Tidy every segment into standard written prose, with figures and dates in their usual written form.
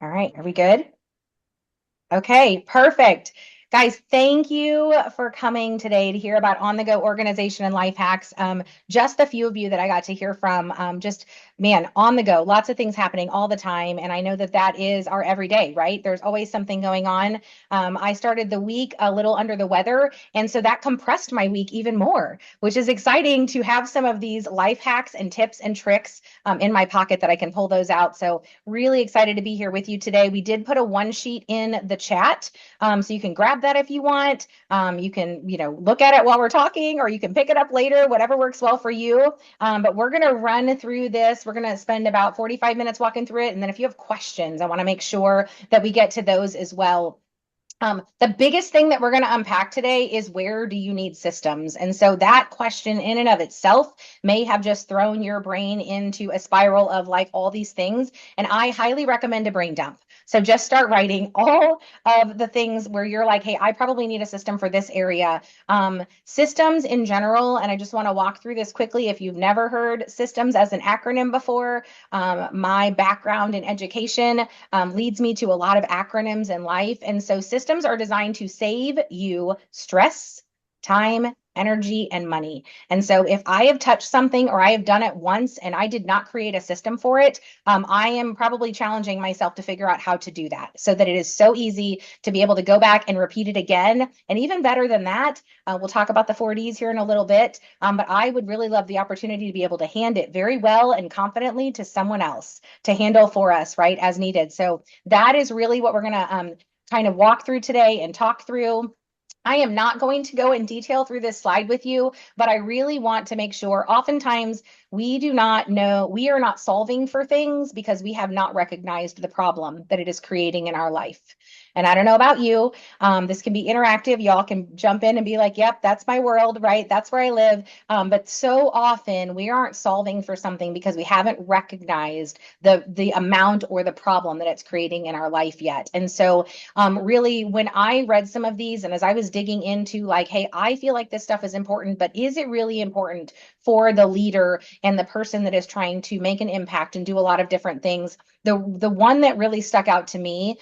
All right, are we good? Okay, perfect. Guys, thank you for coming today to hear about on-the-go organization and life hacks. Just a few of you that I got to hear from, just man, on the go, lots of things happening all the time. And I know that that is our everyday, right? There's always something going on. I started the week a little under the weather, and so that compressed my week even more, which is exciting to have some of these life hacks and tips and tricks in my pocket that I can pull those out. So really excited to be here with you today. We did put a one sheet in the chat, so you can grab that if you want. You can, look at it while we're talking, or you can pick it up later, whatever works well for you. But we're going to run through this. We're going to spend about 45 minutes walking through it. And then if you have questions, I want to make sure that we get to those as well. The biggest thing that we're going to unpack today is, where do you need systems? And so that question in and of itself may have just thrown your brain into a spiral of like all these things. And I highly recommend a brain dump. So just start writing all of the things where you're like, hey, I probably need a system for this area. Systems in general, and I just want to walk through this quickly. If you've never heard systems as an acronym before, my background in education leads me to a lot of acronyms in life. And so systems are designed to save you stress, time, energy, and money. And so if I have touched something or I have done it once and I did not create a system for it, I am probably challenging myself to figure out how to do that so that it is so easy to be able to go back and repeat it again. And even better than that, we'll talk about the 4Ds here in a little bit, but I would really love the opportunity to be able to hand it very well and confidently to someone else to handle for us, right, as needed. So that is really what we're going to kind of walk through today and talk through. I am not going to go in detail through this slide with you, but I really want to make sure. Oftentimes we do not know, we are not solving for things because we have not recognized the problem that it is creating in our life. And I don't know about you, this can be interactive. Y'all can jump in and be like, yep, that's my world, right? That's where I live. But so often we aren't solving for something because we haven't recognized the amount or the problem that it's creating in our life yet. And so really, when I read some of these and as I was digging into like, hey, I feel like this stuff is important, but is it really important for the leader and the person that is trying to make an impact and do a lot of different things? The one that really stuck out to me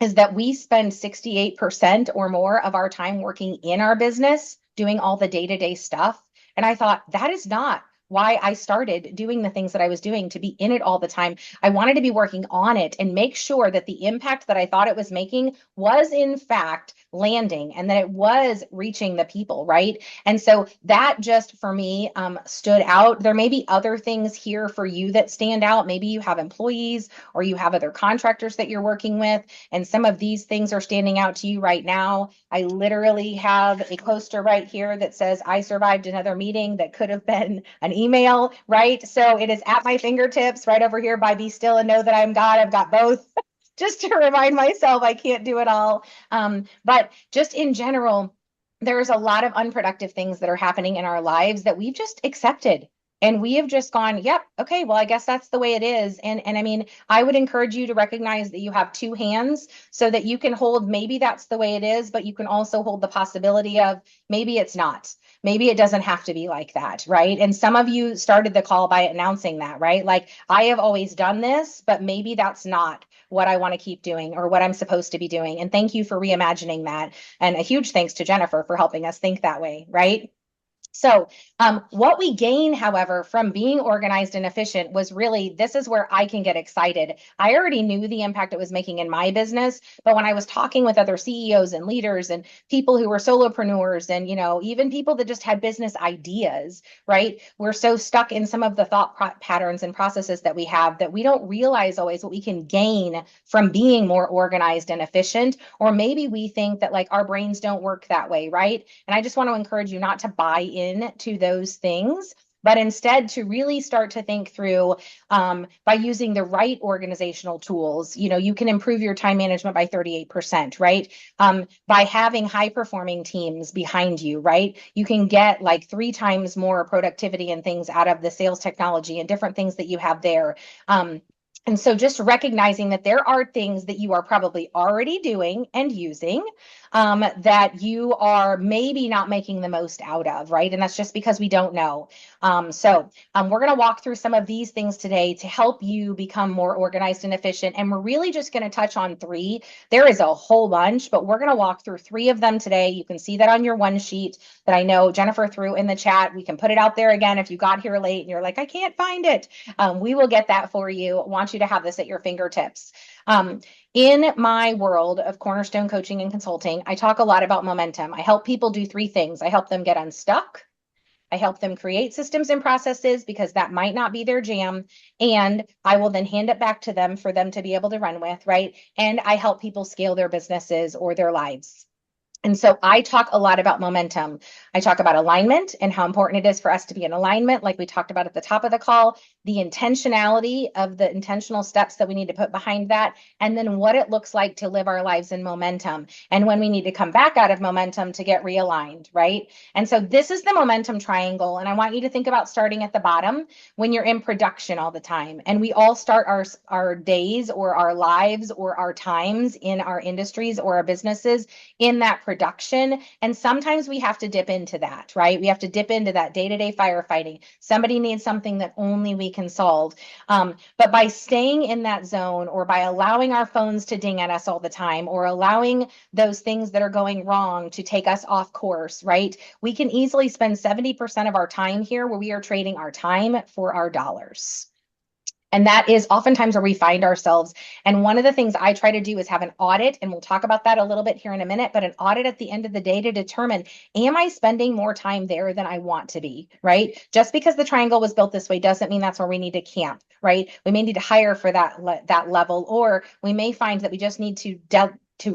is that we spend 68% or more of our time working in our business, doing all the day-to-day stuff. And I thought, that is not why I started doing the things that I was doing, to be in it all the time. I wanted to be working on it and make sure that the impact that I thought it was making was in fact landing and that it was reaching the people, right? And so that just for me stood out. There may be other things here for you that stand out. Maybe you have employees or you have other contractors that you're working with, and some of these things are standing out to you right now. I literally have a poster right here that says, I survived another meeting that could have been an email, right? So it is at my fingertips right over here by Be Still and Know That I'm God. I've got both just to remind myself I can't do it all. But just in general, there's a lot of unproductive things that are happening in our lives that we've just accepted. And we have just gone, yep, okay, well, I guess that's the way it is. And I mean, I would encourage you to recognize that you have two hands so that you can hold, maybe that's the way it is, but you can also hold the possibility of maybe it's not. Maybe it doesn't have to be like that, right? And some of you started the call by announcing that, right? Like, I have always done this, but maybe that's not what I want to keep doing or what I'm supposed to be doing. And thank you for reimagining that. And a huge thanks to Jennifer for helping us think that way, right? So what we gain, however, from being organized and efficient was really, this is where I can get excited. I already knew the impact it was making in my business, but when I was talking with other CEOs and leaders and people who were solopreneurs and, even people that just had business ideas, right? We're so stuck in some of the thought patterns and processes that we have that we don't realize always what we can gain from being more organized and efficient. Or maybe we think that like our brains don't work that way, right? And I just want to encourage you not to buy into those things, but instead to really start to think through by using the right organizational tools. You can improve your time management by 38%, right? By having high performing teams behind you, right? You can get like 3 times more productivity and things out of the sales technology and different things that you have there. And so just recognizing that there are things that you are probably already doing and using, that you are maybe not making the most out of, right? And that's just because we don't know. We're going to walk through some of these things today to help you become more organized and efficient. And we're really just going to touch on three. There is a whole bunch, but we're going to walk through three of them today. You can see that on your one sheet that I know Jennifer threw in the chat. We can put it out there again if you got here late and you're like, I can't find it. We will get that for you. I want you to have this at your fingertips. In my world of Cornerstone coaching and consulting, I talk a lot about momentum. I help people do three things. I help them get unstuck. I help them create systems and processes because that might not be their jam. And I will then hand it back to them for them to be able to run with, right? And I help people scale their businesses or their lives. And so I talk a lot about momentum. I talk about alignment and how important it is for us to be in alignment, like we talked about at the top of the call, the intentionality of the intentional steps that we need to put behind that, and then what it looks like to live our lives in momentum. And when we need to come back out of momentum to get realigned, right? And so this is the momentum triangle. And I want you to think about starting at the bottom when you're in production all the time. And we all start our days or our lives or our times in our industries or our businesses in that production. And sometimes we have to dip into that, right? We have to dip into that day-to-day firefighting. Somebody needs something that only we can solve. But by staying in that zone or by allowing our phones to ding at us all the time or allowing those things that are going wrong to take us off course, right? We can easily spend 70% of our time here where we are trading our time for our dollars. And that is oftentimes where we find ourselves. And one of the things I try to do is have an audit, and we'll talk about that a little bit here in a minute, but an audit at the end of the day to determine, am I spending more time there than I want to be, right? Just because the triangle was built this way doesn't mean that's where we need to camp, right? We may need to hire for that level, or we may find that we just need to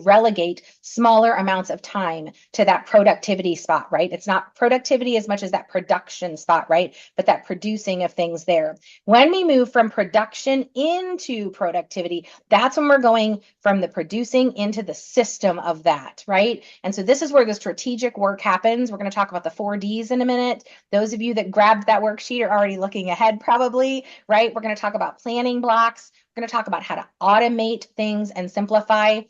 relegate smaller amounts of time to that productivity spot, right? It's not productivity as much as that production spot, right? But that producing of things there. When we move from production into productivity, that's when we're going from the producing into the system of that, right? And so this is where the strategic work happens. We're going to talk about the 4Ds in a minute. Those of you that grabbed that worksheet are already looking ahead probably, right? We're going to talk about planning blocks. We're going to talk about how to automate things and simplify.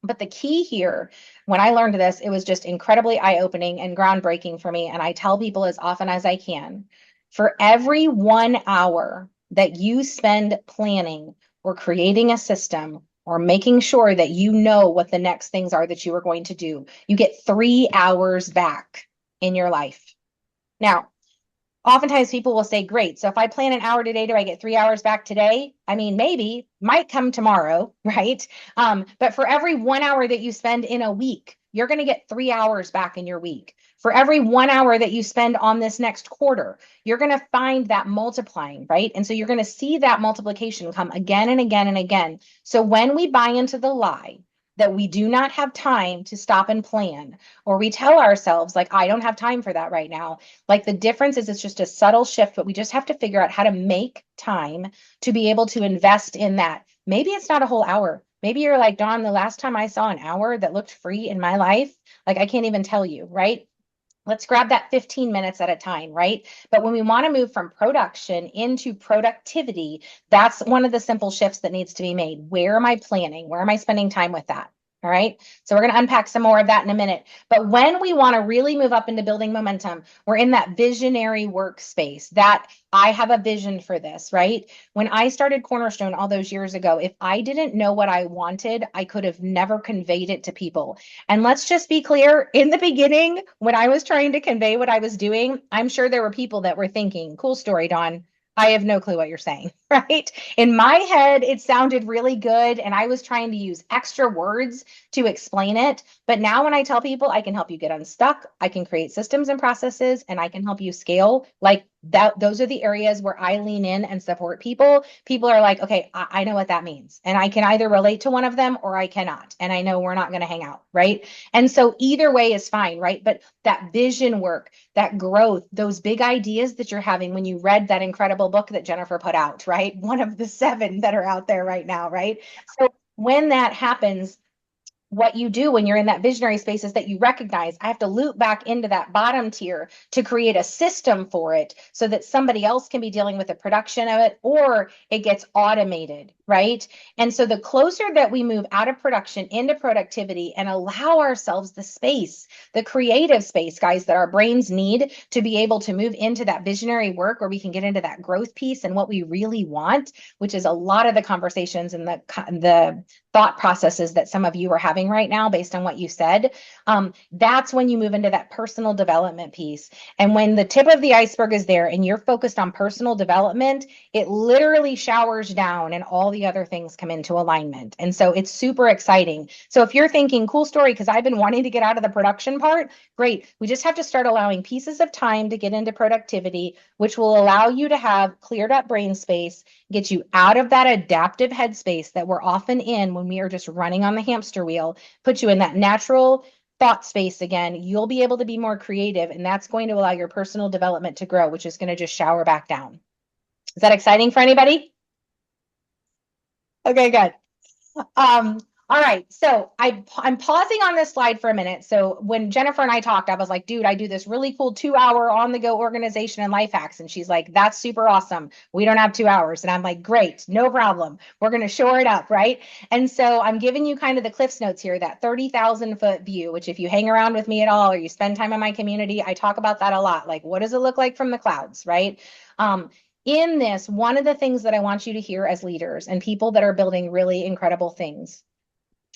But the key here, when I learned this, it was just incredibly eye-opening and groundbreaking for me. And I tell people as often as I can, for every 1 hour that you spend planning or creating a system or making sure that you know what the next things are that you are going to do, you get 3 hours back in your life. Now, oftentimes people will say, great, so if I plan an hour today, do I get 3 hours back today? I mean, maybe, might come tomorrow, right? But for every 1 hour that you spend in a week, you're going to get 3 hours back in your week. For every 1 hour that you spend on this next quarter, you're going to find that multiplying, right? And so you're going to see that multiplication come again and again and again. So when we buy into the lie that we do not have time to stop and plan, or we tell ourselves, like, I don't have time for that right now. Like, the difference is it's just a subtle shift, but we just have to figure out how to make time to be able to invest in that. Maybe it's not a whole hour. Maybe you're like, Dawn, the last time I saw an hour that looked free in my life, like, I can't even tell you, right? Let's grab that 15 minutes at a time, right? But when we want to move from production into productivity, that's one of the simple shifts that needs to be made. Where am I planning? Where am I spending time with that? All right. So we're going to unpack some more of that in a minute. But when we want to really move up into building momentum, we're in that visionary workspace that I have a vision for this, right? When I started Cornerstone all those years ago, if I didn't know what I wanted, I could have never conveyed it to people. And let's just be clear, in the beginning, when I was trying to convey what I was doing, I'm sure there were people that were thinking, cool story, Dawn. I have no clue what you're saying, right? In my head, it sounded really good. And I was trying to use extra words to explain it. But now when I tell people I can help you get unstuck, I can create systems and processes, and I can help you scale, like that, those are the areas where I lean in and support people. People are like, okay, I know what that means. And I can either relate to one of them or I cannot. And I know we're not going to hang out, right? And so either way is fine, right? But that vision work, that growth, those big ideas that you're having when you read that incredible book that Jennifer put out, right? One of the 7 that are out there right now, right? So when that happens, what you do when you're in that visionary space is that you recognize I have to loop back into that bottom tier to create a system for it so that somebody else can be dealing with the production of it or it gets automated, right? And so the closer that we move out of production into productivity and allow ourselves the space, the creative space, guys, that our brains need to be able to move into that visionary work where we can get into that growth piece and what we really want, which is a lot of the conversations and the thought processes that some of you are having right now based on what you said. That's when you move into that personal development piece. And when the tip of the iceberg is there and you're focused on personal development, it literally showers down and all the other things come into alignment. And so it's super exciting. So if you're thinking, cool story, because I've been wanting to get out of the production part, great. We just have to start allowing pieces of time to get into productivity, which will allow you to have cleared up brain space, get you out of that adaptive headspace that we're often in when we are just running on the hamster wheel, put you in that natural thought space again. You'll be able to be more creative, and that's going to allow your personal development to grow, which is going to just shower back down. Is that exciting for anybody? Okay, good. All right, so I'm pausing on this slide for a minute. So when Jennifer and I talked, I was like, dude, I do this really cool 2 hour on the go organization and life hacks. And she's like, that's super awesome. We don't have 2 hours. And I'm like, great, no problem. We're going to shore it up, right? And so I'm giving you kind of the Cliffs Notes here, that 30,000-foot view, which if you hang around with me at all or you spend time in my community, I talk about that a lot. Like, what does it look like from the clouds, right? In this, one of the things that I want you to hear as leaders and people that are building really incredible things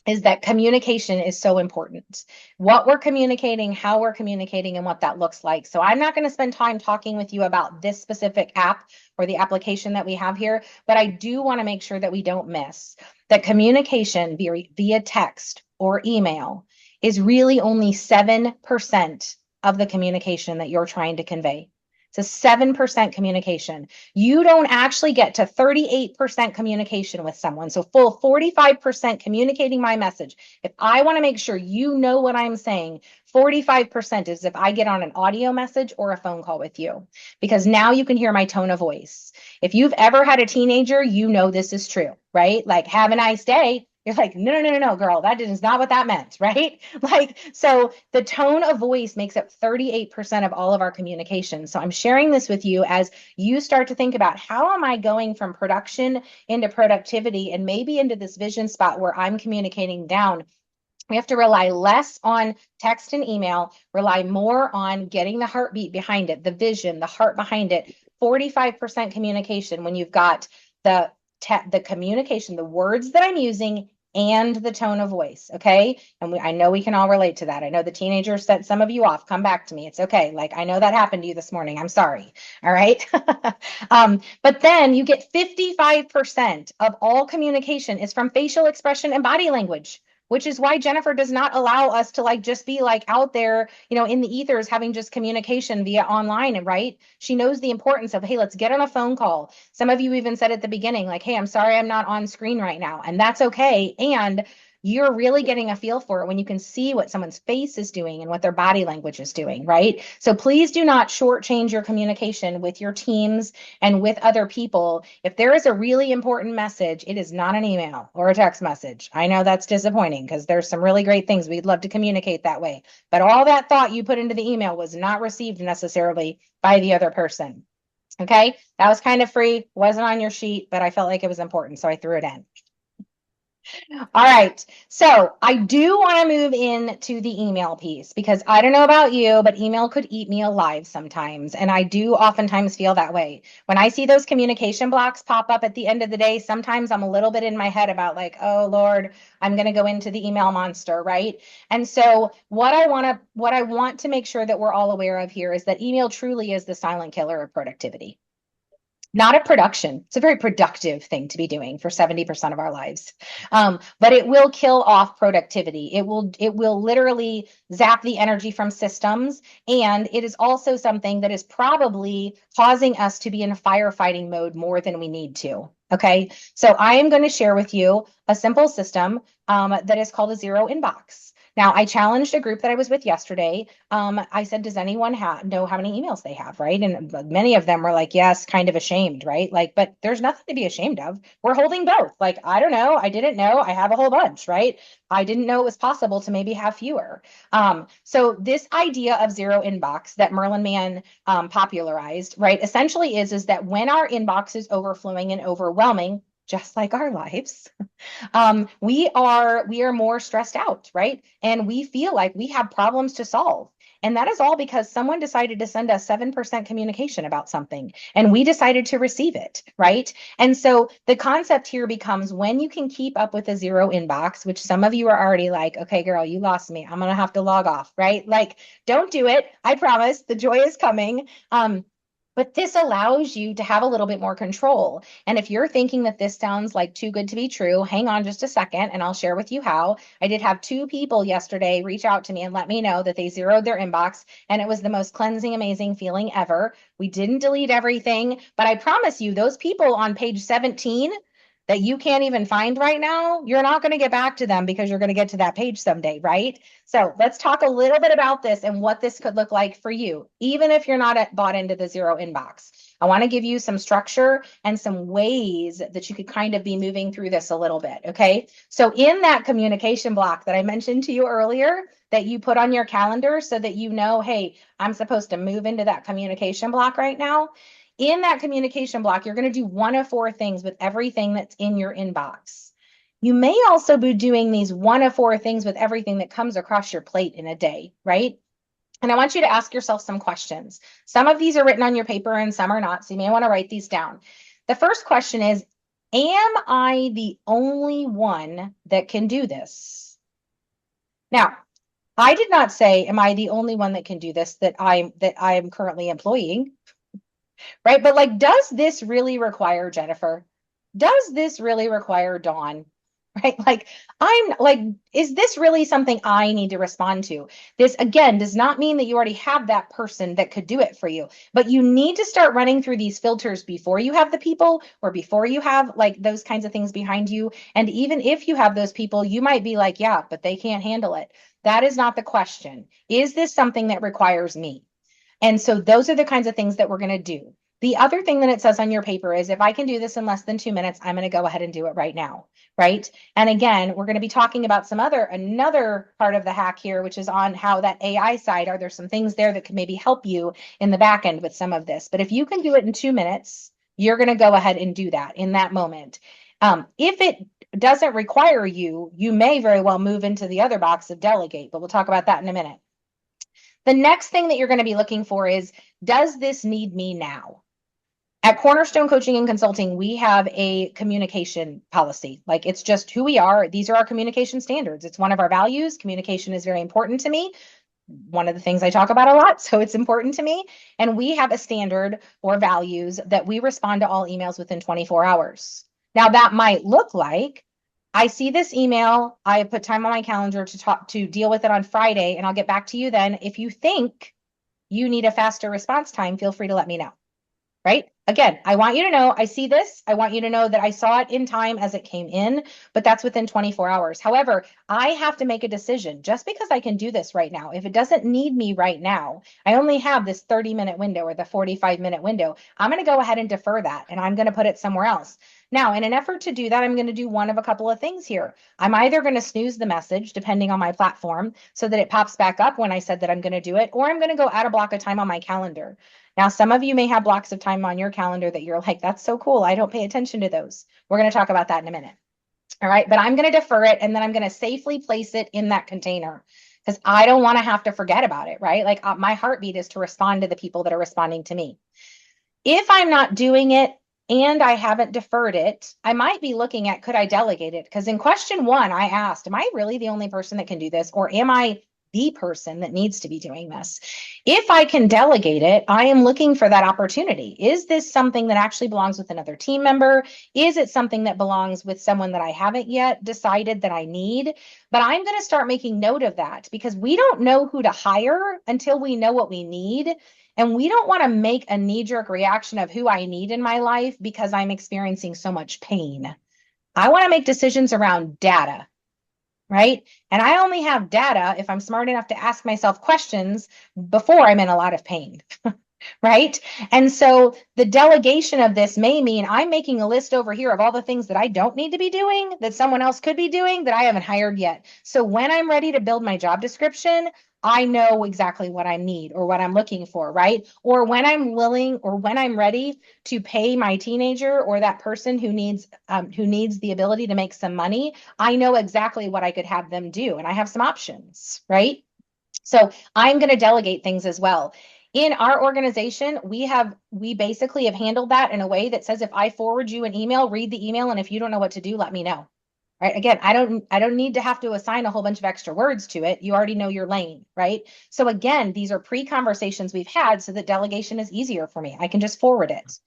is that communication is so important. What we're communicating, how we're communicating, and what that looks like. So I'm not going to spend time talking with you about this specific app or the application that we have here, but I do want to make sure that we don't miss that communication via text or email is really only 7% of the communication that you're trying to convey. It's a 7% communication. You don't actually get to 38% communication with someone. So full 45% communicating my message. If I want to make sure you know what I'm saying, 45% is if I get on an audio message or a phone call with you, because now you can hear my tone of voice. If you've ever had a teenager, you know this is true, right? Like, have a nice day. You're like, no, no, no, no, no, girl, that is not what that meant, right? Like, so the tone of voice makes up 38% of all of our communication. So I'm sharing this with you as you start to think about how am I going from production into productivity and maybe into this vision spot where I'm communicating down. We have to rely less on text and email, rely more on getting the heartbeat behind it, the vision, the heart behind it. 45% communication when you've got the communication, the words that I'm using, and the tone of voice. Okay. And I know we can all relate to that. I know the teenagers sent some of you off. Come back to me. It's okay. Like, I know that happened to you this morning. I'm sorry. All right. But then you get 55% of all communication is from facial expression and body language, which is why Jennifer does not allow us to like just be like out there, in the ethers having just communication via online, right? She knows the importance of, hey, let's get on a phone call. Some of you even said at the beginning, like, hey, I'm sorry I'm not on screen right now. And that's okay. And you're really getting a feel for it when you can see what someone's face is doing and what their body language is doing, right? So please do not shortchange your communication with your teams and with other people. If there is a really important message, it is not an email or a text message. I know that's disappointing because there's some really great things we'd love to communicate that way. But all that thought you put into the email was not received necessarily by the other person. Okay, that was kind of free, wasn't on your sheet, but I felt like it was important, so I threw it in. All right. So I do want to move into the email piece because I don't know about you, but email could eat me alive sometimes. And I do oftentimes feel that way. When I see those communication blocks pop up at the end of the day, sometimes I'm a little bit in my head about like, oh Lord, I'm going to go into the email monster, right? And so what I want to make sure that we're all aware of here is that email truly is the silent killer of productivity, not a production. It's a very productive thing to be doing for 70% of our lives. But it will kill off productivity. It will literally zap the energy from systems. And it is also something that is probably causing us to be in firefighting mode more than we need to. Okay. So I am going to share with you a simple system that is called a zero inbox. Now, I challenged a group that I was with yesterday. I said, does anyone know how many emails they have, right? And many of them were like, yes, kind of ashamed, right? Like, but there's nothing to be ashamed of. We're holding both. Like, I don't know. I didn't know. I have a whole bunch, right? I didn't know it was possible to maybe have fewer. So this idea of zero inbox that Merlin Mann popularized, right, essentially is that when our inbox is overflowing and overwhelming, just like our lives, we are more stressed out, right? And we feel like we have problems to solve. And that is all because someone decided to send us 7% communication about something and we decided to receive it, right? And so the concept here becomes when you can keep up with a zero inbox, which some of you are already like, okay, girl, you lost me. I'm going to have to log off, right? Like, don't do it. I promise the joy is coming. But this allows you to have a little bit more control. And if you're thinking that this sounds like too good to be true, hang on just a second and I'll share with you how. I did have 2 people yesterday reach out to me and let me know that they zeroed their inbox and it was the most cleansing, amazing feeling ever. We didn't delete everything, but I promise you, those people on page 17 that you can't even find right now, you're not going to get back to them because you're going to get to that page someday, right? So let's talk a little bit about this and what this could look like for you, even if you're not bought into the zero inbox. I want to give you some structure and some ways that you could kind of be moving through this a little bit, okay? So in that communication block that I mentioned to you earlier, that you put on your calendar so that you know, hey, I'm supposed to move into that communication block right now. In that communication block, you're going to do one of 4 things with everything that's in your inbox. You may also be doing these one of 4 things with everything that comes across your plate in a day, right? And I want you to ask yourself some questions. Some of these are written on your paper and some are not, so you may want to write these down. The first question is, am I the only one that can do this? Now, I did not say, am I the only one that can do this that I'm currently employing? Right? But like, does this really require Jennifer? Does this really require Dawn? Right? Like, I'm like, is this really something I need to respond to? This again does not mean that you already have that person that could do it for you, but you need to start running through these filters before you have the people or before you have like those kinds of things behind you. And even if you have those people, you might be like, yeah, but they can't handle it. That is not the question. Is this something that requires me? And so those are the kinds of things that we're going to do. The other thing that it says on your paper is if I can do this in less than 2 minutes, I'm going to go ahead and do it right now, right? And again, we're going to be talking about another part of the hack here, which is on how that AI side, are there some things there that can maybe help you in the back end with some of this? But if you can do it in 2 minutes, you're going to go ahead and do that in that moment. If it doesn't require you, you may very well move into the other box of delegate, but we'll talk about that in a minute. The next thing that you're going to be looking for is, does this need me now? At Cornerstone Coaching and Consulting, we have a communication policy. Like, it's just who we are. These are our communication standards. It's one of our values. Communication is very important to me. One of the things I talk about a lot, so it's important to me. And we have a standard or values that we respond to all emails within 24 hours. Now, that might look like, I see this email, I put time on my calendar to deal with it on Friday, and I'll get back to you then. If you think you need a faster response time, feel free to let me know. Right? Again, I want you to know I see this. I want you to know that I saw it in time as it came in, but that's within 24 hours. However, I have to make a decision just because I can do this right now. If it doesn't need me right now, I only have this 30-minute window or the 45-minute window. I'm going to go ahead and defer that and I'm going to put it somewhere else. Now, in an effort to do that, I'm going to do one of a couple of things here. I'm either going to snooze the message depending on my platform so that it pops back up when I said that I'm going to do it, or I'm going to go add a block of time on my calendar. Now, some of you may have blocks of time on your calendar that you're like, that's so cool. I don't pay attention to those. We're going to talk about that in a minute. All right. But I'm going to defer it and then I'm going to safely place it in that container because I don't want to have to forget about it. Right. Like my heartbeat is to respond to the people that are responding to me. If I'm not doing it and I haven't deferred it, I might be looking at, could I delegate it? Because in question 1, I asked, am I really the only person that can do this? Or am I the person that needs to be doing this? If I can delegate it, I am looking for that opportunity. Is this something that actually belongs with another team member? Is it something that belongs with someone that I haven't yet decided that I need? But I'm going to start making note of that because we don't know who to hire until we know what we need. And we don't want to make a knee-jerk reaction of who I need in my life because I'm experiencing so much pain. I want to make decisions around data. right? And I only have data if I'm smart enough to ask myself questions before I'm in a lot of pain. Right? And so the delegation of this may mean I'm making a list over here of all the things that I don't need to be doing that someone else could be doing that I haven't hired yet. So when I'm ready to build my job description, I know exactly what I need or what I'm looking for, right? Or when I'm willing or when I'm ready to pay my teenager or that person who needs the ability to make some money, I know exactly what I could have them do, and I have some options, right? So I'm going to delegate things as well. In our organization, we basically have handled that in a way that says if I forward you an email, read the email, and if you don't know what to do, let me know. Right? Again, I don't need to have to assign a whole bunch of extra words to it. You already know your lane, right? So again, these are pre-conversations we've had so that delegation is easier for me. I can just forward it.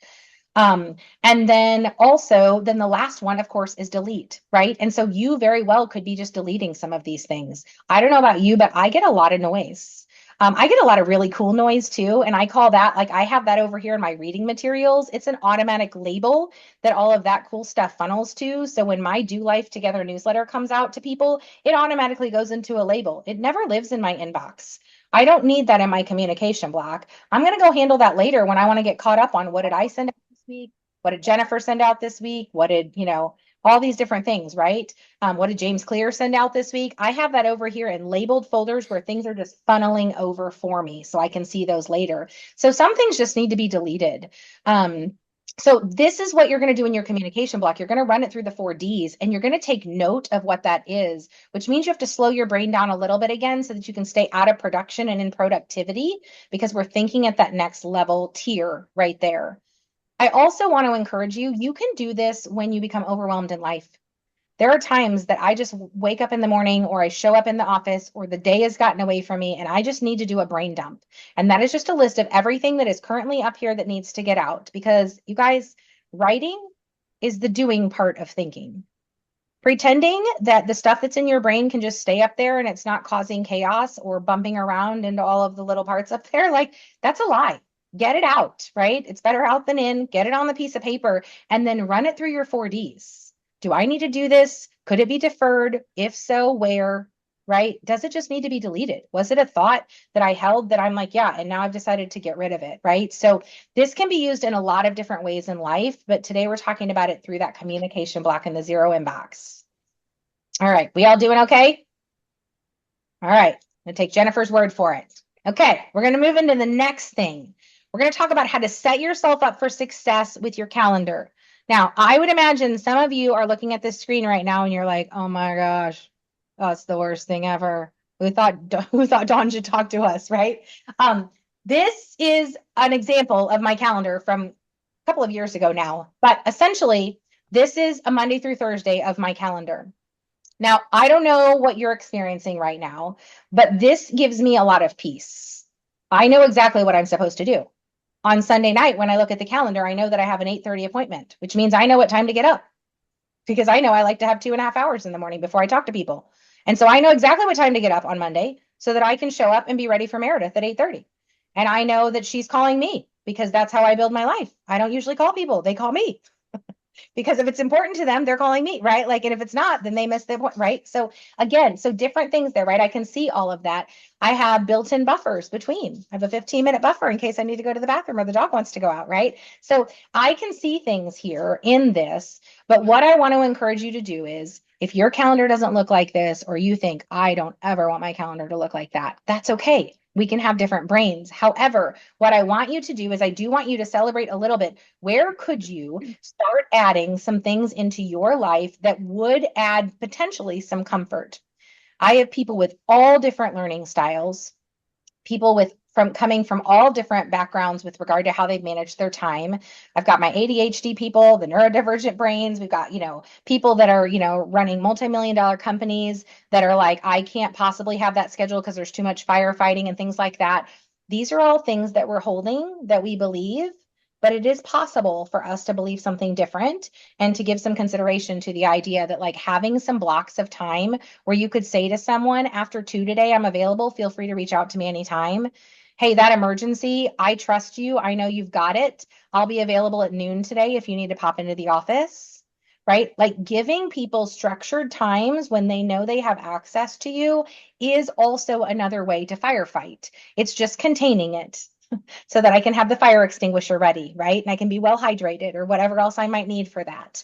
And then the last one, of course, is delete, right? And so you very well could be just deleting some of these things. I don't know about you, but I get a lot of noise. I get a lot of really cool noise too. And I call that, like, I have that over here in my reading materials. It's an automatic label that all of that cool stuff funnels to. So when my Do Life Together newsletter comes out to people, it automatically goes into a label. It never lives in my inbox. I don't need that in my communication block. I'm going to go handle that later when I want to get caught up on what did I send this week? What did Jennifer send out this week? What did, all these different things, right? What did James Clear send out this week? I have that over here in labeled folders where things are just funneling over for me so I can see those later. So some things just need to be deleted. So this is what you're going to do in your communication block. You're going to run it through the 4Ds and you're going to take note of what that is, which means you have to slow your brain down a little bit again so that you can stay out of production and in productivity because we're thinking at that next level tier right there. I also want to encourage you, you can do this when you become overwhelmed in life. There are times that I just wake up in the morning or I show up in the office or the day has gotten away from me and I just need to do a brain dump. And that is just a list of everything that is currently up here that needs to get out because you guys, writing is the doing part of thinking. Pretending that the stuff that's in your brain can just stay up there and it's not causing chaos or bumping around into all of the little parts up there, like that's a lie. Get it out, right? It's better out than in. Get it on the piece of paper and then run it through your 4Ds. Do I need to do this? Could it be deferred? If so, where? Right? Does it just need to be deleted? Was it a thought that I held that I'm like, yeah, and now I've decided to get rid of it, right? So this can be used in a lot of different ways in life, but today we're talking about it through that communication block in the zero inbox. All right, we all doing okay? All right, I'm gonna take Jennifer's word for it. Okay, we're gonna move into the next thing. We're gonna talk about how to set yourself up for success with your calendar. Now, I would imagine some of you are looking at this screen right now and you're like, oh my gosh, that's the worst thing ever. Who thought Dawn should talk to us, right? This is an example of my calendar from a couple of years ago now, but essentially, this is a Monday through Thursday of my calendar. Now, I don't know what you're experiencing right now, but this gives me a lot of peace. I know exactly what I'm supposed to do. On Sunday night, when I look at the calendar, I know that I have an 8:30 appointment, which means I know what time to get up because I know I like to have 2.5 hours in the morning before I talk to people. And so I know exactly what time to get up on Monday so that I can show up and be ready for Meredith at 8:30. And I know that she's calling me because that's how I build my life. I don't usually call people, they call me because if it's important to them, they're calling me, right? Like, and if it's not, then they miss the point, right? So again, so different things there, right? I can see all of that. I have built-in buffers between. I have a 15-minute buffer in case I need to go to the bathroom or the dog wants to go out, right? So I can see things here in this, but what I want to encourage you to do is if your calendar doesn't look like this, or you think, I don't ever want my calendar to look like that, that's okay. We can have different brains. However, what I want you to do is I do want you to celebrate a little bit. Where could you start adding some things into your life that would add potentially some comfort? I have people with all different learning styles, people with from coming from all different backgrounds with regard to how they've managed their time. I've got my ADHD people, the neurodivergent brains. We've got, people that are, running multi-million-dollar companies that are like, I can't possibly have that schedule because there's too much firefighting and things like that. These are all things that we're holding that we believe, but it is possible for us to believe something different and to give some consideration to the idea that like having some blocks of time where you could say to someone after 2 today, I'm available. Feel free to reach out to me anytime. Hey, that emergency, I trust you. I know you've got it. I'll be available at noon today if you need to pop into the office. right? Like giving people structured times when they know they have access to you is also another way to firefight. It's just containing it so that I can have the fire extinguisher ready, right? And I can be well hydrated or whatever else I might need for that.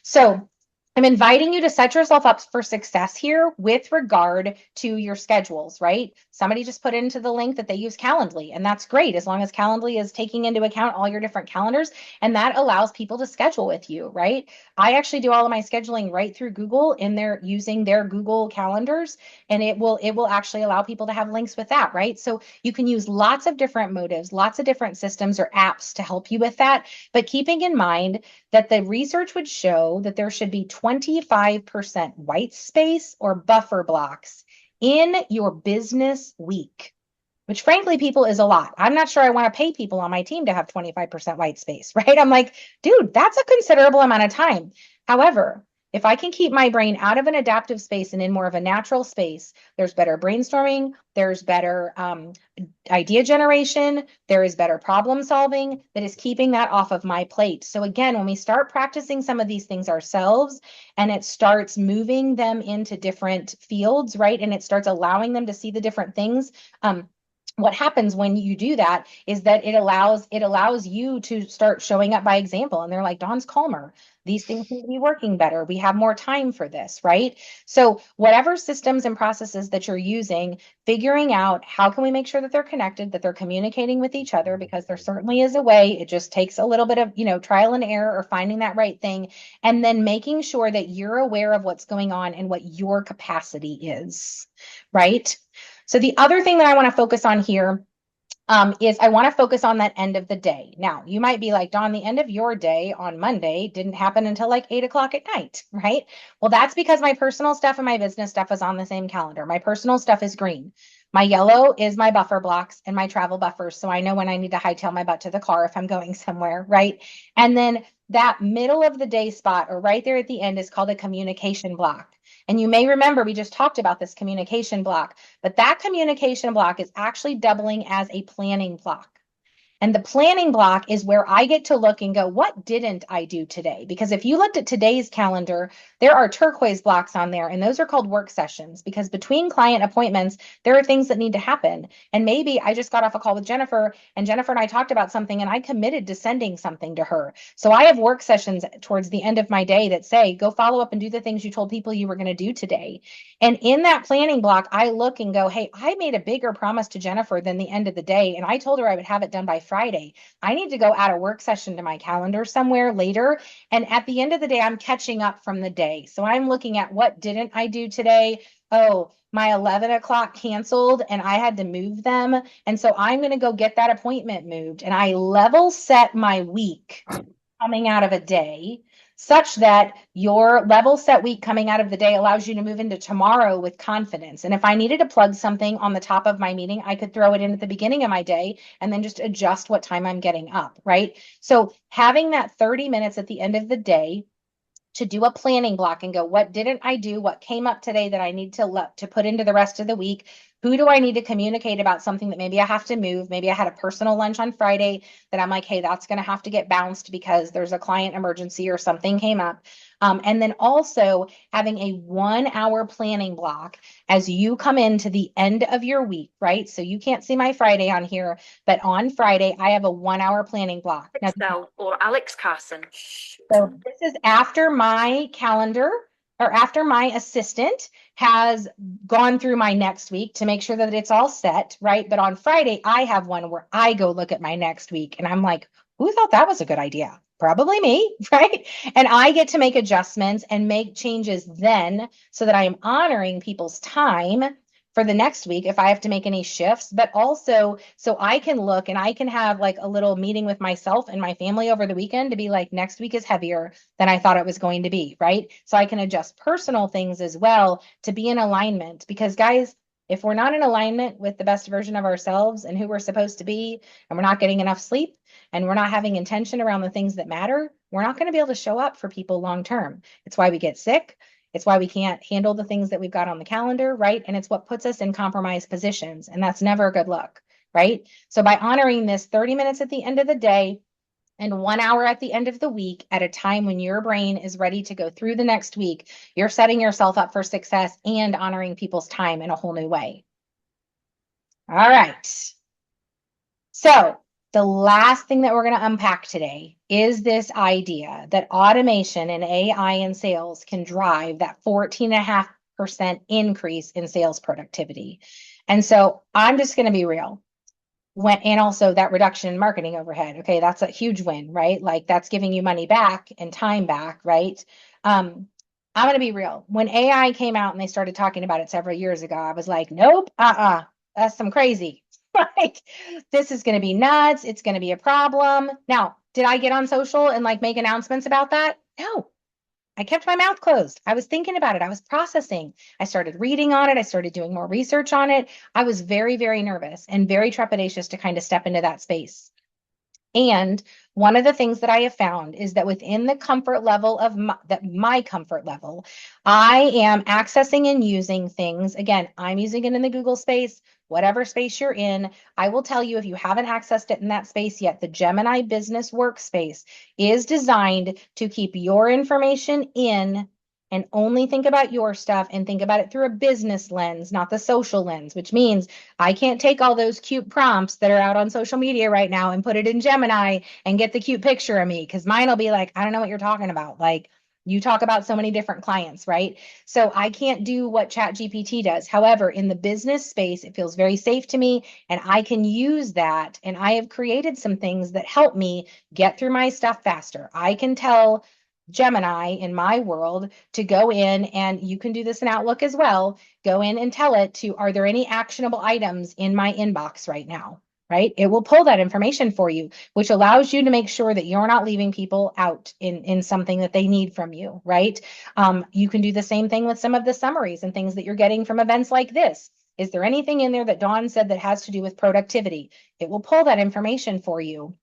So I'm inviting you to set yourself up for success here with regard to your schedules, right? Somebody just put into the link that they use Calendly, and that's great as long as Calendly is taking into account all your different calendars, and that allows people to schedule with you, right? I actually do all of my scheduling right through Google in their using their Google calendars, and it will actually allow people to have links with that, right? So you can use lots of different motives, lots of different systems or apps to help you with that, but keeping in mind that the research would show that there should be 25% white space or buffer blocks in your business week, which frankly, people is a lot. I'm not sure I want to pay people on my team to have 25% white space, right? I'm like, dude, that's a considerable amount of time. However, if I can keep my brain out of an adaptive space and in more of a natural space, there's better brainstorming, there's better idea generation, there is better problem solving that is keeping that off of my plate. So again, when we start practicing some of these things ourselves and it starts moving them into different fields, right? And it starts allowing them to see the different things. What happens when you do that is that it allows you to start showing up by example, and they're like, Dawn's calmer, these things need to be working better, we have more time for this, right? So whatever systems and processes that you're using, figuring out how can we make sure that they're connected, that they're communicating with each other, because there certainly is a way. It just takes a little bit of, trial and error or finding that right thing, and then making sure that you're aware of what's going on and what your capacity is, right? So the other thing that I want to focus on here is I want to focus on that end of the day. Now, you might be like, Dawn, the end of your day on Monday didn't happen until like 8 o'clock at night, right? Well, that's because my personal stuff and my business stuff is on the same calendar. My personal stuff is green. My yellow is my buffer blocks and my travel buffers. So I know when I need to hightail my butt to the car if I'm going somewhere, right? And then that middle of the day spot or right there at the end is called a communication block. And you may remember we just talked about this communication block, but that communication block is actually doubling as a planning block. And the planning block is where I get to look and go, what didn't I do today? Because if you looked at today's calendar, there are turquoise blocks on there, and those are called work sessions because between client appointments, there are things that need to happen. And maybe I just got off a call with Jennifer, and Jennifer and I talked about something, and I committed to sending something to her. So I have work sessions towards the end of my day that say, go follow up and do the things you told people you were going to do today. And in that planning block, I look and go, hey, I made a bigger promise to Jennifer than the end of the day. And I told her I would have it done by Friday. I need to go add a work session to my calendar somewhere later. And at the end of the day, I'm catching up from the day. So I'm looking at what didn't I do today? Oh, my 11 o'clock canceled and I had to move them. And so I'm going to go get that appointment moved. And I level set my week coming out of a day such that your level set week coming out of the day allows you to move into tomorrow with confidence. And if I needed to plug something on the top of my meeting, I could throw it in at the beginning of my day and then just adjust what time I'm getting up, right? So having that 30 minutes at the end of the day to do a planning block and go, what didn't I do? What came up today that I need to put into the rest of the week? Who do I need to communicate about something that maybe I have to move? Maybe I had a personal lunch on Friday that I'm like, hey, that's going to have to get bounced because there's a client emergency or something came up. And then also having a 1 hour planning block as you come into the end of your week, right? So you can't see my Friday on here, but on Friday, I have a 1 hour planning block. Now, or Alex Carson. So this is after my calendar or after my assistant has gone through my next week to make sure that it's all set, right? But on Friday, I have one where I go look at my next week and I'm like, who thought that was a good idea? Probably me, right? And I get to make adjustments and make changes then so that I am honoring people's time for the next week if I have to make any shifts, but also so I can look and I can have like a little meeting with myself and my family over the weekend to be like, next week is heavier than I thought it was going to be, right? So I can adjust personal things as well to be in alignment because, guys, if we're not in alignment with the best version of ourselves and who we're supposed to be, and we're not getting enough sleep and we're not having intention around the things that matter, we're not going to be able to show up for people long term. It's why we get sick. It's why we can't handle the things that we've got on the calendar, right? And it's what puts us in compromised positions. And that's never a good look, right? So by honoring this 30 minutes at the end of the day, And 1 hour at the end of the week, at a time when your brain is ready to go through the next week, you're setting yourself up for success and honoring people's time in a whole new way. All right. So, the last thing that we're going to unpack today is this idea that automation and AI in sales can drive that 14.5% increase in sales productivity. And so, I'm just going to be real. And also that reduction in marketing overhead. Okay, that's a huge win, right? Like that's giving you money back and time back, right? I'm going to be real. When AI came out and they started talking about it several years ago, I was like, nope, that's some crazy. Like, this is going to be nuts. It's going to be a problem. Now, did I get on social and like make announcements about that? No, I kept my mouth closed. I was thinking about it. I was processing. I started reading on it. I started doing more research on it. I was very, very nervous and very trepidatious to kind of step into that space. And one of the things that I have found is that within the comfort level of my comfort level, I am accessing and using things. Again, I'm using it in the Google space, whatever space you're in. I will tell you if you haven't accessed it in that space yet, the Gemini business workspace is designed to keep your information in and only think about your stuff and think about it through a business lens, not the social lens, which means I can't take all those cute prompts that are out on social media right now and put it in Gemini and get the cute picture of me because mine will be like, I don't know what you're talking about. Like, you talk about so many different clients, right? So I can't do what ChatGPT does. However, in the business space, it feels very safe to me and I can use that. And I have created some things that help me get through my stuff faster. I can tell Gemini in my world to go in, and you can do this in Outlook as well, go in and tell it to, are there any actionable items in my inbox right now? Right? It will pull that information for you, which allows you to make sure that you're not leaving people out in something that they need from you, right? You can do the same thing with some of the summaries and things that you're getting from events like this. Is there anything in there that Dawn said that has to do with productivity? It will pull that information for you.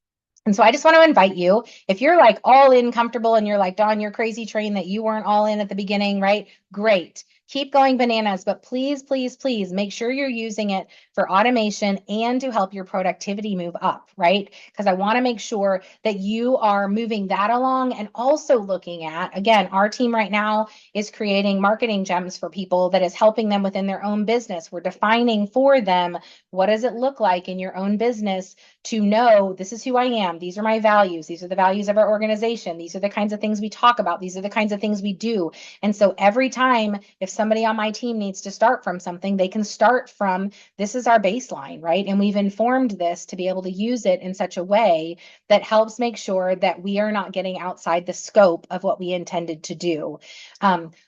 And so I just want to invite you, if you're like all in comfortable and you're like, Dawn, you're crazy train that you weren't all in at the beginning, right? Great. Keep going bananas, but please, please, please make sure you're using it for automation and to help your productivity move up, right? Because I want to make sure that you are moving that along and also looking at, again, our team right now is creating marketing gems for people that is helping them within their own business. We're defining for them, what does it look like in your own business to know this is who I am. These are my values. These are the values of our organization. These are the kinds of things we talk about. These are the kinds of things we do. And so every time, if somebody on my team needs to start from something, they can start from this is our baseline, right? And we've informed this to be able to use it in such a way that helps make sure that we are not getting outside the scope of what we intended to do.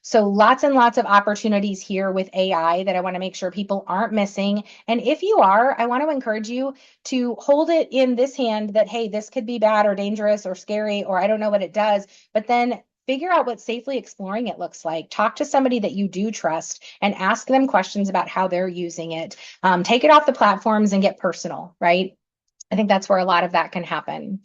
So lots and lots of opportunities here with AI that I want to make sure people aren't missing. And if you are, I want to encourage you to hold it in this hand that, hey, this could be bad or dangerous or scary, or I don't know what it does, but then figure out what safely exploring it looks like. Talk to somebody that you do trust and ask them questions about how they're using it. Take it off the platforms and get personal, right? I think that's where a lot of that can happen.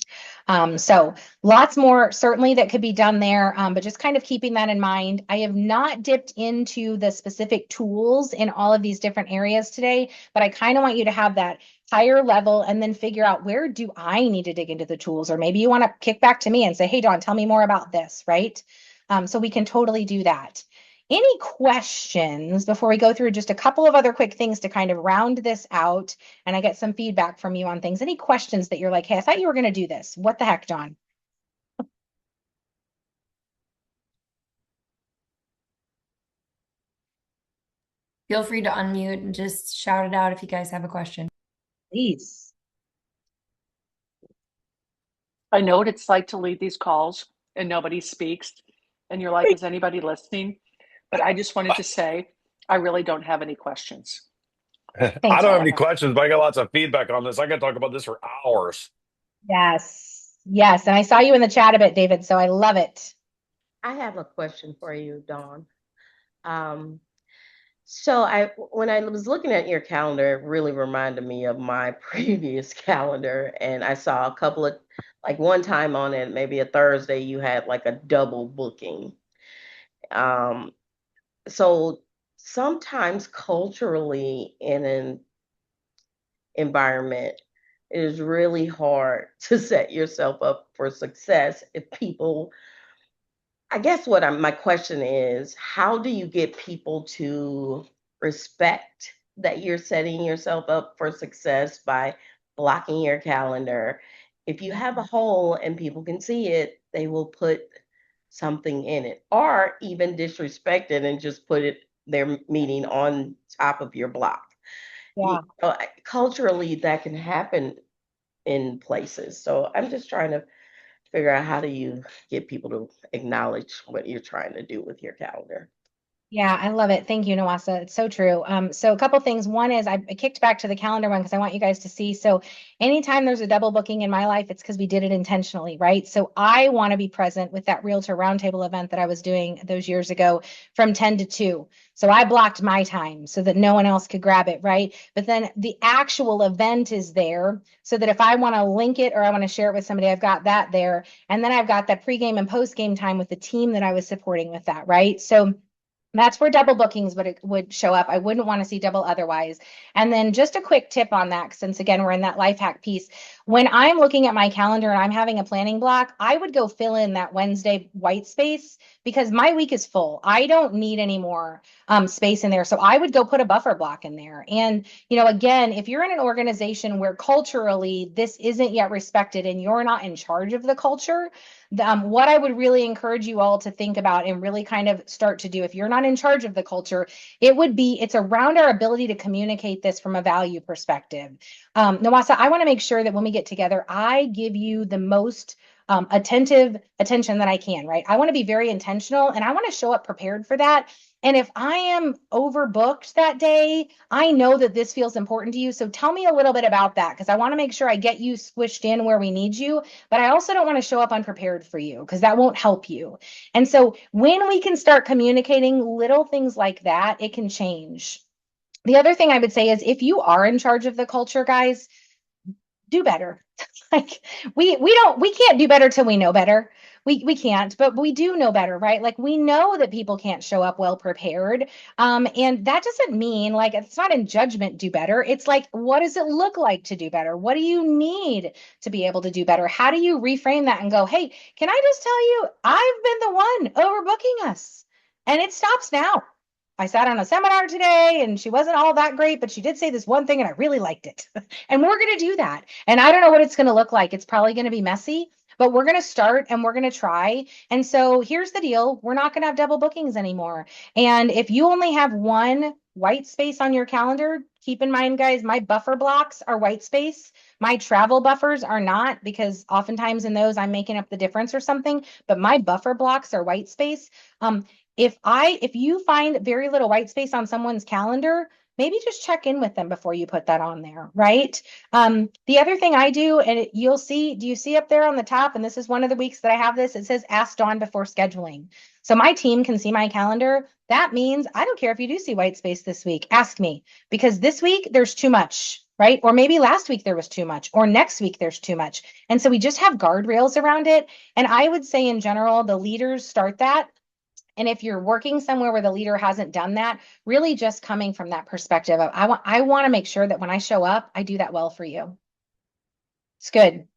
So lots more certainly that could be done there, but just kind of keeping that in mind. I have not dipped into the specific tools in all of these different areas today, but I kind of want you to have that higher level and then figure out where do I need to dig into the tools, or maybe you want to kick back to me and say, hey, Dawn, tell me more about this, right? So we can totally do that. Any questions before we go through just a couple of other quick things to kind of round this out and I get some feedback from you on things? Any questions that you're like, hey, I thought you were going to do this. What the heck, Dawn? Feel free to unmute and just shout it out if you guys have a question. Please. I know what it's like to lead these calls and nobody speaks, and you're like, is anybody listening? But I just wanted to say, I really don't have any questions. I Thanks, don't have any Rebecca. questions, but I got lots of feedback on this. I can talk about this for hours. Yes. Yes. And I saw you in the chat a bit, David, so I love it. I have a question for you, Dawn. So when I was looking at your calendar, it really reminded me of my previous calendar. And I saw a couple of, like one time on it, maybe a Thursday, you had like a double booking. So sometimes culturally in an environment, it is really hard to set yourself up for success if people, I guess my question is, how do you get people to respect that you're setting yourself up for success by blocking your calendar? If you have a hole and people can see it, they will put something in it, or even disrespect it and just put their meeting on top of your block. Yeah. Culturally, that can happen in places. So I'm just trying to figure out, how do you get people to acknowledge what you're trying to do with your calendar? Yeah, I love it. Thank you, Nawasa. It's so true. So a couple things. One is I kicked back to the calendar one because I want you guys to see. So anytime there's a double booking in my life, it's because we did it intentionally, right? So I want to be present with that Realtor Roundtable event that I was doing those years ago from 10 to 2. So I blocked my time so that no one else could grab it, right? But then the actual event is there so that if I want to link it or I want to share it with somebody, I've got that there. And then I've got that pregame and postgame time with the team that I was supporting with that, right? So that's where double bookings would show up. I wouldn't want to see double otherwise. And then just a quick tip on that, since again, we're in that life hack piece. When I'm looking at my calendar and I'm having a planning block, I would go fill in that Wednesday white space because my week is full. I don't need any more space in there. So I would go put a buffer block in there. And, again, if you're in an organization where culturally this isn't yet respected and you're not in charge of the culture, what I would really encourage you all to think about and really kind of start to do, if you're not in charge of the culture, it's around our ability to communicate this from a value perspective. Nawasa, I want to make sure that when we get together, I give you the most attentive attention that I can, right? I want to be very intentional and I want to show up prepared for that. And if I am overbooked that day, I know that this feels important to you. So tell me a little bit about that, because I want to make sure I get you squished in where we need you, but I also don't want to show up unprepared for you because that won't help you. And so when we can start communicating little things like that, it can change. The other thing I would say is if you are in charge of the culture, guys, do better. Like we can't do better till we know better. We can't, but we do know better, right? Like we know that people can't show up well prepared. And that doesn't mean, like, it's not in judgment, do better. It's like, what does it look like to do better? What do you need to be able to do better? How do you reframe that and go, hey, can I just tell you, I've been the one overbooking us and it stops now. I sat on a seminar today and she wasn't all that great, but she did say this one thing and I really liked it. And we're going to do that. And I don't know what it's going to look like. It's probably going to be messy, but we're going to start and we're going to try. And so here's the deal. We're not going to have double bookings anymore. And if you only have one white space on your calendar, keep in mind, guys, my buffer blocks are white space. My travel buffers are not, because oftentimes in those I'm making up the difference or something, but my buffer blocks are white space. If you find very little white space on someone's calendar, maybe just check in with them before you put that on there, right? The other thing I do, and you'll see, do you see up there on the top? And this is one of the weeks that I have this, it says ask Dawn before scheduling. So my team can see my calendar. That means I don't care if you do see white space this week, ask me, because this week there's too much, right? Or maybe last week there was too much, or next week there's too much. And so we just have guardrails around it. And I would say in general, the leaders start that. And if you're working somewhere where the leader hasn't done that, really just coming from that perspective of, I want to make sure that when I show up, I do that well for you. It's good.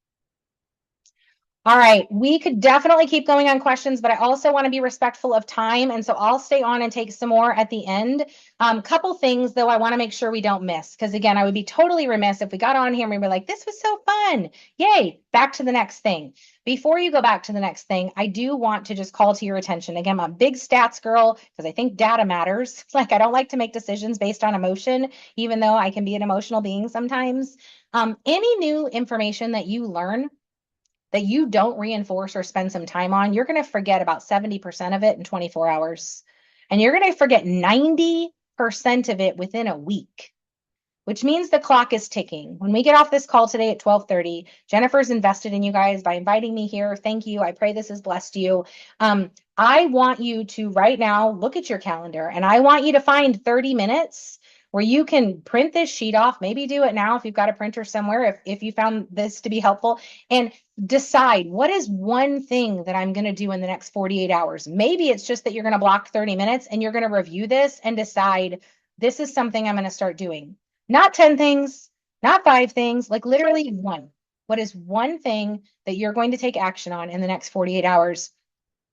All right, we could definitely keep going on questions, but I also want to be respectful of time. And so I'll stay on and take some more at the end. Couple things, though, I want to make sure we don't miss, because again, I would be totally remiss if we got on here and we were like, this was so fun. Yay, back to the next thing. Before you go back to the next thing, I do want to just call to your attention. Again, I'm a big stats girl because I think data matters. Like, I don't like to make decisions based on emotion, even though I can be an emotional being sometimes. Any new information that you learn that you don't reinforce or spend some time on, you're going to forget about 70% of it in 24 hours. And you're going to forget 90% of it within a week, which means the clock is ticking. When we get off this call today at 12:30, Jennifer's invested in you guys by inviting me here. Thank you. I pray this has blessed you. I want you to right now look at your calendar, and I want you to find 30 minutes where you can print this sheet off. Maybe do it now if you've got a printer somewhere, if you found this to be helpful, and decide what is one thing that I'm going to do in the next 48 hours. Maybe it's just that you're going to block 30 minutes and you're going to review this and decide this is something I'm going to start doing. Not 10 things, not 5 things, like literally one. What is one thing that you're going to take action on in the next 48 hours?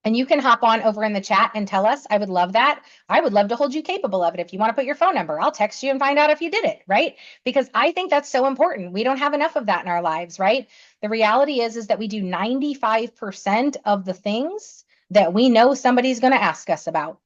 And you can hop on over in the chat and tell us. I would love that. I would love to hold you capable of it. If you want to put your phone number, I'll text you and find out if you did it, right? Because I think that's so important. We don't have enough of that in our lives, right? The reality is that we do 95% of the things that we know somebody's going to ask us about.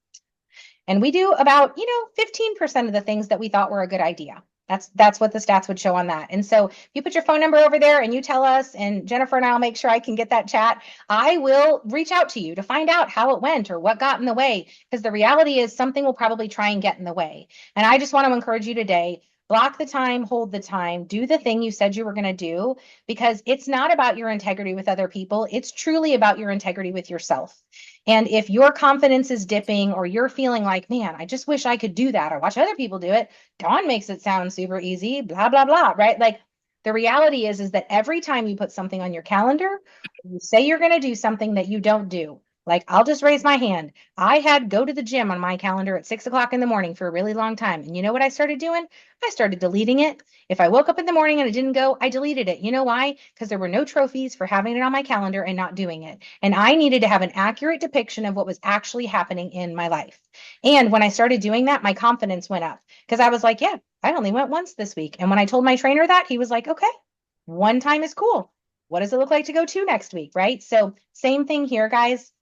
And we do about, 15% of the things that we thought were a good idea. That's what the stats would show on that. And so if you put your phone number over there and you tell us, and Jennifer and I'll make sure I can get that chat, I will reach out to you to find out how it went or what got in the way. Because the reality is something will probably try and get in the way. And I just want to encourage you today, block the time, hold the time, do the thing you said you were going to do, because it's not about your integrity with other people. It's truly about your integrity with yourself. And if your confidence is dipping or you're feeling like, man, I just wish I could do that or watch other people do it, Dawn makes it sound super easy, blah, blah, blah, right? Like the reality is that every time you put something on your calendar, you say you're going to do something that you don't do. Like I'll just raise my hand. I had go to the gym on my calendar at 6 o'clock in the morning for a really long time. And you know what I started doing? I started deleting it. If I woke up in the morning and it didn't go, I deleted it. You know why? Because there were no trophies for having it on my calendar and not doing it. And I needed to have an accurate depiction of what was actually happening in my life. And when I started doing that, my confidence went up because I was like, yeah, I only went once this week. And when I told my trainer that, he was like, okay, one time is cool. What does it look like to go two next week? Right. So, same thing here, guys.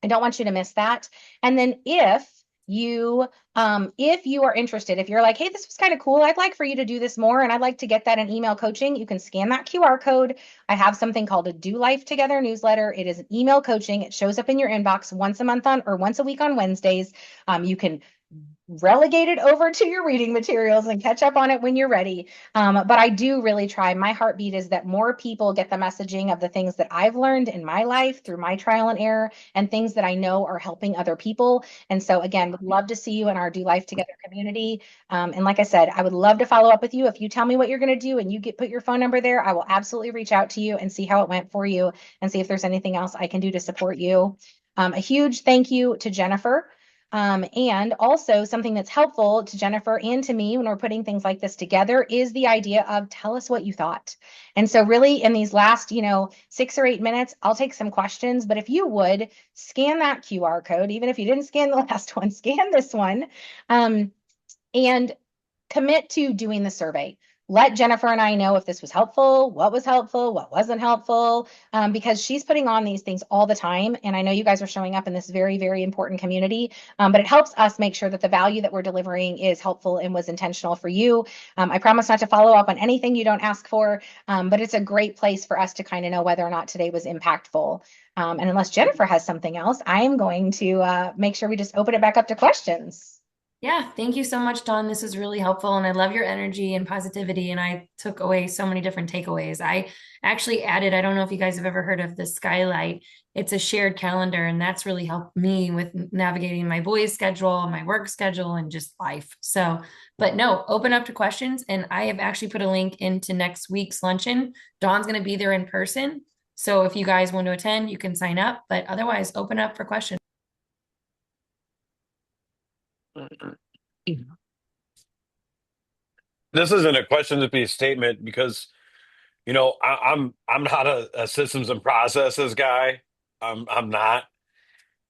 I don't want you to miss that. And then if you are interested, if you're like, hey, this was kind of cool, I'd like for you to do this more, and I'd like to get that in email coaching, you can scan that QR code. I have something called a Do Life Together newsletter. It is an email coaching. It shows up in your inbox once a month or once a week on Wednesdays. You can relegate it over to your reading materials and catch up on it when you're ready. But I do really try. My heartbeat is that more people get the messaging of the things that I've learned in my life through my trial and error and things that I know are helping other people. And so again, would love to see you in our Do Life Together community. And like I said, I would love to follow up with you. If you tell me what you're going to do and you put your phone number there, I will absolutely reach out to you and see how it went for you and see if there's anything else I can do to support you. A huge thank you to Jennifer. And also something that's helpful to Jennifer and to me when we're putting things like this together is the idea of tell us what you thought. And so really in these last, 6 or 8 minutes, I'll take some questions, but if you would scan that QR code, even if you didn't scan the last one, scan this one, and commit to doing the survey. Let Jennifer and I know if this was helpful, what wasn't helpful, because she's putting on these things all the time. And I know you guys are showing up in this very, very important community, but it helps us make sure that the value that we're delivering is helpful and was intentional for you. I promise not to follow up on anything you don't ask for, but it's a great place for us to kind of know whether or not today was impactful. And unless Jennifer has something else, I am going to make sure we just open it back up to questions. Yeah, thank you so much, Dawn. This is really helpful, and I love your energy and positivity, and I took away so many different takeaways. I actually added, I don't know if you guys have ever heard of the Skylight. It's a shared calendar, and that's really helped me with navigating my boys' schedule, my work schedule, and just life. So, but no, open up to questions, and I have actually put a link into next week's luncheon. Dawn's going to be there in person. So if you guys want to attend, you can sign up, but otherwise open up for questions. This isn't a question, to be a statement because I'm not a systems and processes guy. I'm not,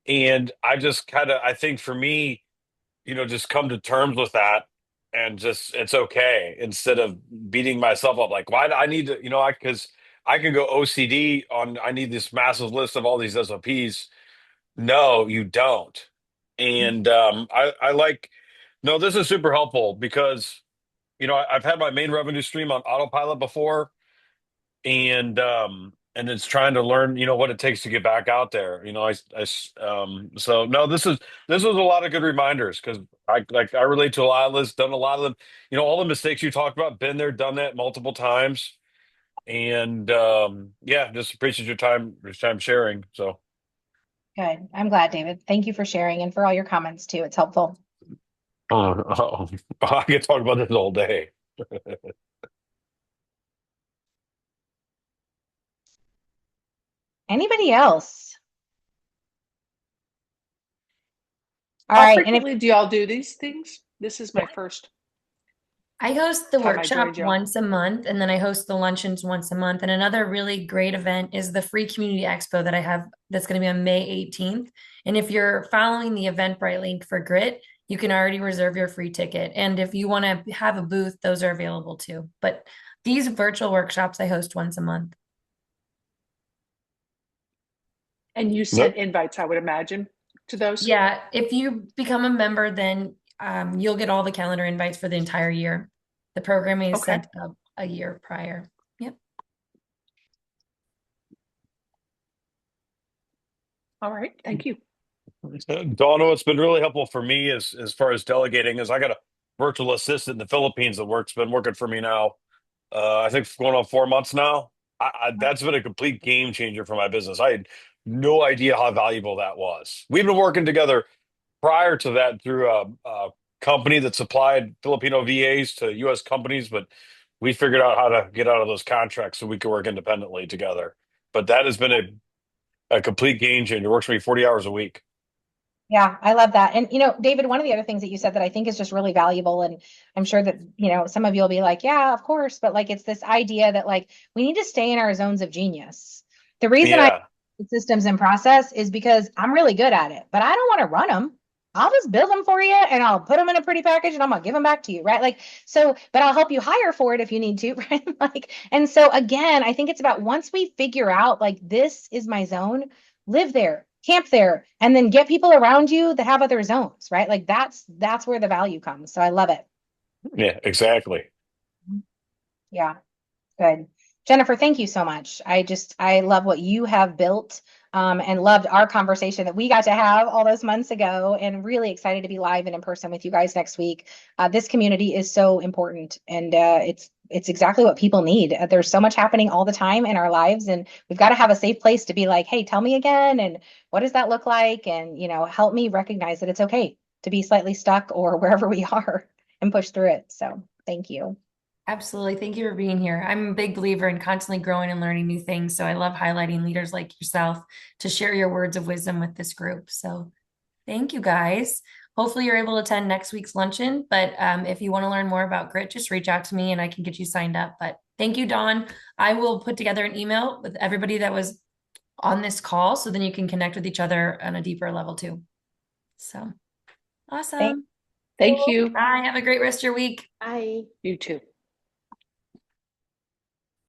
and I just I think for me, just come to terms with that and just it's okay instead of beating myself up like why do I need to because I can go OCD on I need this massive list of all these SOPs. No, you don't. And I like no, this is super helpful because I've had my main revenue stream on autopilot before, and it's trying to learn what it takes to get back out there. So no, this was a lot of good reminders because I relate to a lot of this, done a lot of them, all the mistakes you talked about, been there, done that multiple times. And yeah, just appreciate your time sharing. So Good. I'm glad, David. Thank you for sharing and for all your comments too. It's helpful. I could talk about this all day. Anybody else? All How right. And if frequently do y'all do these things? This is my first. I host the Time I workshop joined you. once a month, and then I host the luncheons once a month. And another really great event is the free community expo that I have that's going to be on May 18th. And if you're following the Eventbrite link for Grit, you can already reserve your free ticket. And if you want to have a booth, those are available too. But these virtual workshops I host once a month. And you sent invites, I would imagine, to those? Yeah, if you become a member, then you'll get all the calendar invites for the entire year. The programming is Okay. set up a year prior. Yep. All right. Thank you. Donna, what's been really helpful for me as far as delegating is I got a virtual assistant in the Philippines that been working for me now. I think it's going on 4 months now. That's been a complete game changer for my business. I had no idea how valuable that was. We've been working together prior to that through a company that supplied Filipino VAs to U.S. companies, but we figured out how to get out of those contracts so we could work independently together. But that has been a complete game changer. It works for me 40 hours a week. Yeah, I love that. And, David, one of the other things that you said that I think is just really valuable, and I'm sure that, some of you will be like, yeah, of course, but like it's this idea that like we need to stay in our zones of genius. The reason I Yeah. systems and process is because I'm really good at it, but I don't want to run them. I'll just build them for you and I'll put them in a pretty package and I'm gonna give them back to you, right? Like, so, but I'll help you hire for it if you need to, right? Like, and so again, I think it's about once we figure out like this is my zone, live there, camp there, and then get people around you that have other zones, right? Like that's where the value comes. So I love it. Yeah, exactly. Yeah. Good. Jennifer, thank you so much. I love what you have built, and loved our conversation that we got to have all those months ago, and really excited to be live and in person with you guys next week. This community is so important, and it's exactly what people need. There's so much happening all the time in our lives, and we've got to have a safe place to be like, hey, tell me again, and what does that look like? And, help me recognize that it's okay to be slightly stuck or wherever we are and push through it. So thank you. Absolutely. Thank you for being here. I'm a big believer in constantly growing and learning new things. So I love highlighting leaders like yourself to share your words of wisdom with this group. So thank you guys. Hopefully you're able to attend next week's luncheon. But if you want to learn more about grit, just reach out to me and I can get you signed up. But thank you, Dawn. I will put together an email with everybody that was on this call so then you can connect with each other on a deeper level too. So awesome. Thank you. Bye. Have a great rest of your week. Bye. You too.